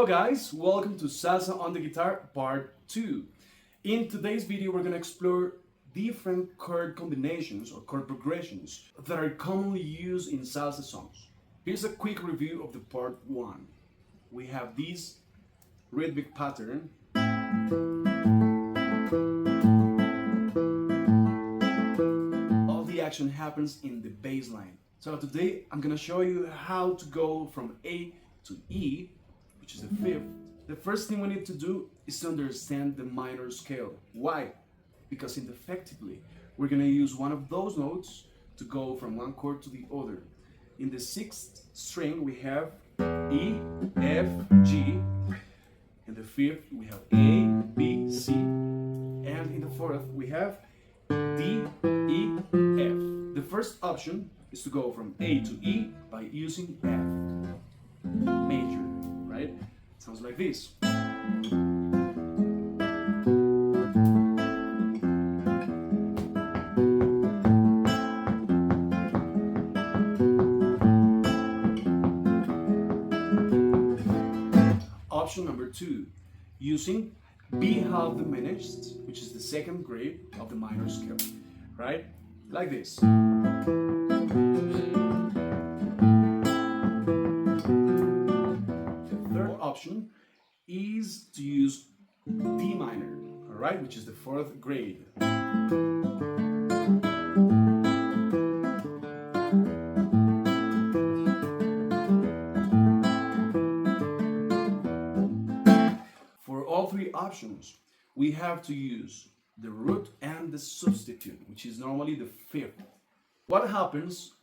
Hello guys, welcome to Salsa on the Guitar Part 2. In today's video we're going to explore different chord combinations or chord progressions that are commonly used in salsa songs. Here's a quick review of the Part 1. We have this rhythmic pattern. All the action happens in the bass line. So today I'm going to show you how to go from A to E, which is the fifth. The first thing we need to do is to understand the minor scale. Why? Because effectively we're going to use one of those notes to go from one chord to the other. In the sixth string we have E, F, G. In the fifth we have A, B, C. And in the fourth we have D, E, F. The first option is to go from A to E by using F major, right? Sounds like this. Option number 2, using B half diminished, which is the second grade of the minor scale, right? Like this. Option is to use D minor, all right, which is the fourth grade. For all three options, we have to use the root and the substitute, which is normally the fifth. What happens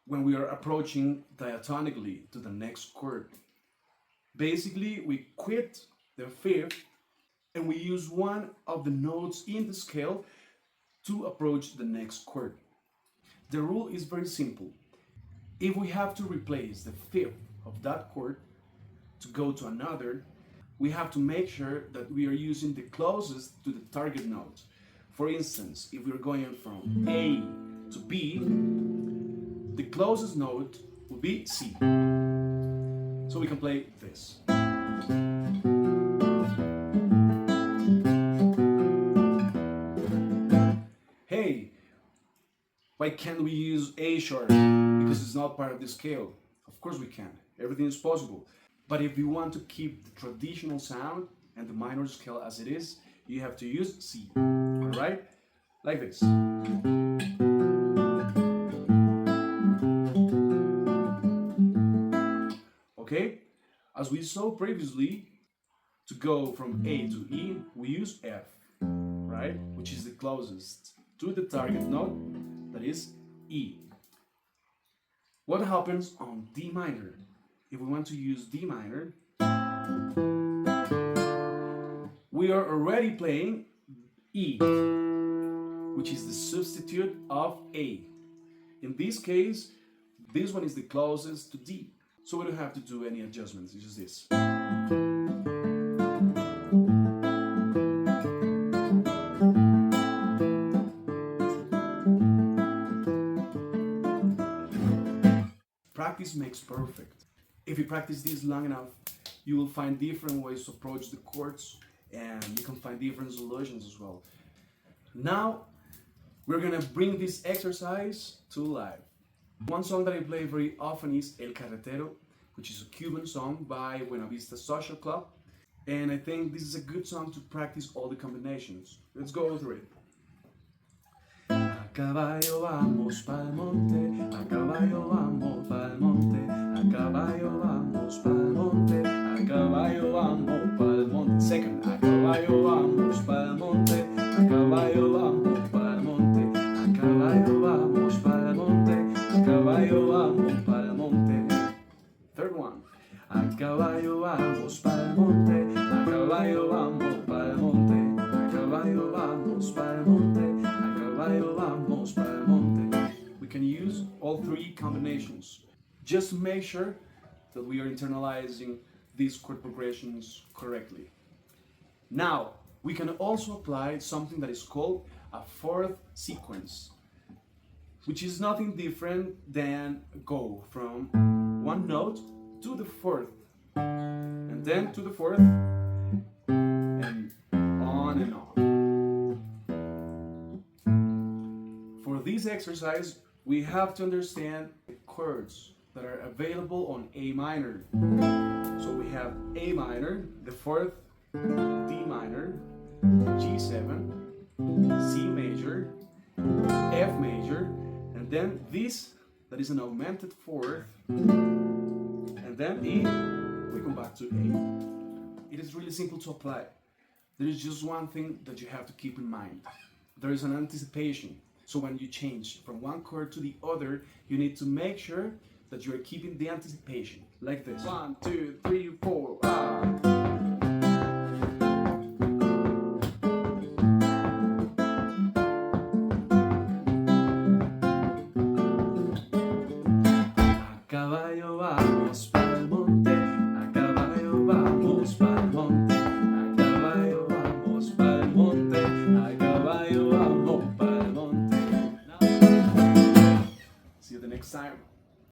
when we are approaching diatonically to the next chord? Basically, we quit the fifth and we use one of the notes in the scale to approach the next chord. The rule is very simple. If we have to replace the fifth of that chord to go to another, we have to make sure that we are using the closest to the target note. For instance, if we're going from A to B, the closest note would be C. So we can play this. Hey, why can't we use A sharp? Because it's not part of the scale. Of course we can. Everything is possible. But if you want to keep the traditional sound and the minor scale as it is, you have to use C. Alright? Like this. Okay, as we saw previously, to go from A to E, we use F, right? Which is the closest to the target note, that is E. What happens on D minor? If we want to use D minor, we are already playing E, which is the substitute of A. In this case, this one is the closest to D. So we don't have to do any adjustments, it's just this. Practice makes perfect. If you practice this long enough, you will find different ways to approach the chords and you can find different solutions as well. Now, we're gonna bring this exercise to life. One song that I play very often is El Carretero, which is a Cuban song by Buena Vista Social Club. And I think this is a good song to practice all the combinations. Let's go through it. A caballo vamos pa'l monte, a caballo vamos pa'l monte, a caballo vamos pa'l monte, a caballo vamos pa'l monte. Second, a caballo vamos pa'l monte, a caballo vamos pa'l monte, a caballo vamos pa'l monte, a caballo vamos pa'l monte. Third one. A caballo vamos pa'l monte, a caballo vamos pa'l monte, a caballo vamos pa'l monte, a caballo vamos pa'l monte. We can use all three combinations. Just make sure that we are internalizing these chord progressions correctly. Now, we can also apply something that is called a fourth sequence, which is nothing different than go from one note to the fourth and then to the fourth, and on and on. For this exercise, we have to understand the chords that are available on A minor. So we have A minor, the fourth, D minor, G7, C major, F major, and then this that is an augmented fourth, and then E, we come back to A. It is really simple to apply. There is just one thing that you have to keep in mind. There is an anticipation. So when you change from one chord to the other, you need to make sure that you are keeping the anticipation, like this. 1, 2, 3, 4. A caballo vamos.